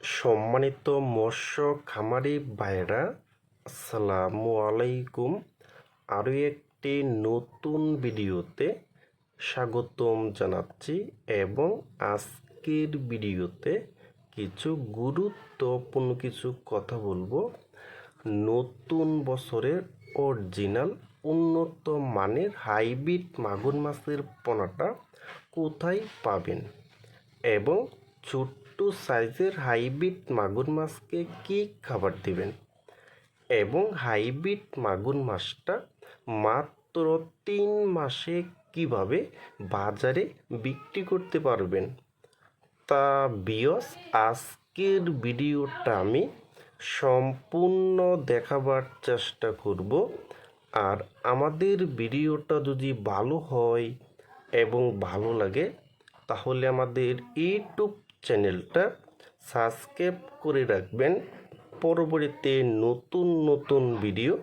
সম্মানিত মৎস্য খামারি ভাইরা, আসসালামু আলাইকুম। আরও একটি নতুন ভিডিওতে স্বাগতম জানাচ্ছি এবং আজকের ভিডিওতে কিছু গুরুত্বপূর্ণ কিছু কথা বলবো। নতুন বছরের অরিজিনাল উন্নত মানের হাইব্রিড মাগুর মাছের পোনাটা কোথায় পাবেন এবং ছোট্ট সাইজের হাইব্রিড মাগুর মাছকে কী খাবার দিবেন এবং হাইব্রিড মাগুর মাছটা মাত্র 3 মাসে কিভাবে বাজারে বিক্রি করতে পারবেন, তা ভিউয়ার্স আজকের ভিডিওটা আমি সম্পূর্ণ দেখাবার চেষ্টা করব। আর আমাদের ভিডিওটা যদি ভালো হয় এবং ভালো লাগে তাহলে আমাদের ইউটিউব চ্যানেলটা সাবস্ক্রাইব করে রাখবেন পরবর্তীতে নতুন নতুন ভিডিও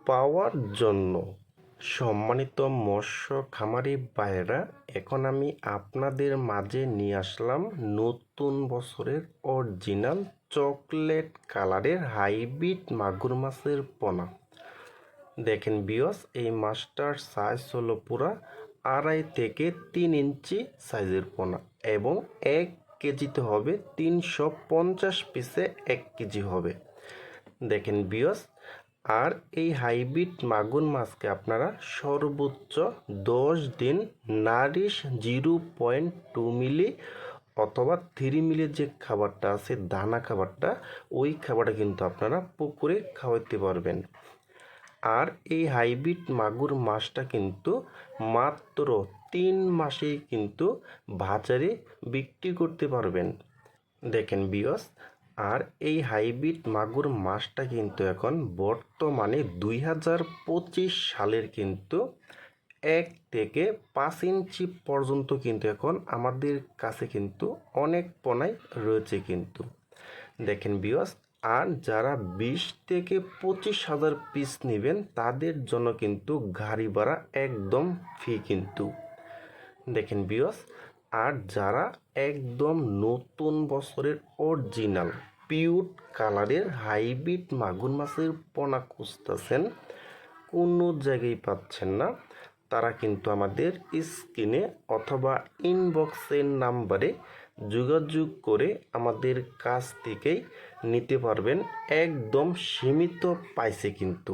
পাওয়ার জন্য। সম্মানিত মৎস্য খামারি ভাইয়েরা, এখন আমি আপনাদের মাঝে নিয়ে আসলাম নতুন বছরের অরিজিনাল চকলেট কালারের হাইব্রিড মাগুর মাছের পোনা। দেখেন ভিউয়ার্স, এই মাছটার সাইজ হলো পুরা 2.5 থেকে 3 ইঞ্চি সাইজের পোনা এবং 1 কেজিতে হবে 350 পিসে 1 কেজি হবে। দেখেন ভিউয়ার্স, আর এই হাইব্রিড মাগুর মাছকে আপনারা সর্বোচ্চ 10 দিন নারিশ 0.2 মিলি অথবা 3 মিলি যে খাবারটা আছে দানা খাবারটা, ওই খাবারটা কিন্তু আপনারা পুকুরে খাওয়াতে পারবেন। আর এই হাইব্রিড মাগুর মাছটা কিন্তু মাত্র 3 মাসেই কিন্তু বাজারে বিক্রি করতে পারবেন। দেখেন ভিউয়ার্স, আর এই হাইব্রিড মাগুর মাছটা কিন্তু এখন বর্তমানে 2025 সালের কিন্তু 1 থেকে 5 ইঞ্চি পর্যন্ত কিন্তু এখন আমাদের কাছে কিন্তু অনেক পোনাই রয়েছে কিন্তু। দেখেন ভিউয়ার্স, আর যারা 20 থেকে 25 হাজার পিস নেবেন তাদের জন্য কিন্তু গাড়ি ভাড়া একদম ফ্রি কিন্তু। দেখেন ভিউয়ার্স, আর যারা একদম নতুন বছরের অরিজিনাল পিওর কালারের হাইব্রিড মাগুর মাছের পোনা খুঁজতেছেন, কোনো জায়গায় পাচ্ছেন না, তারা কিন্তু আমাদের স্ক্রিনে অথবা ইনবক্সের নাম্বারে যোগাযোগ করে আমাদের কাছ থেকেই নিতে পারবেন একদম সীমিত প্রাইসে কিন্তু।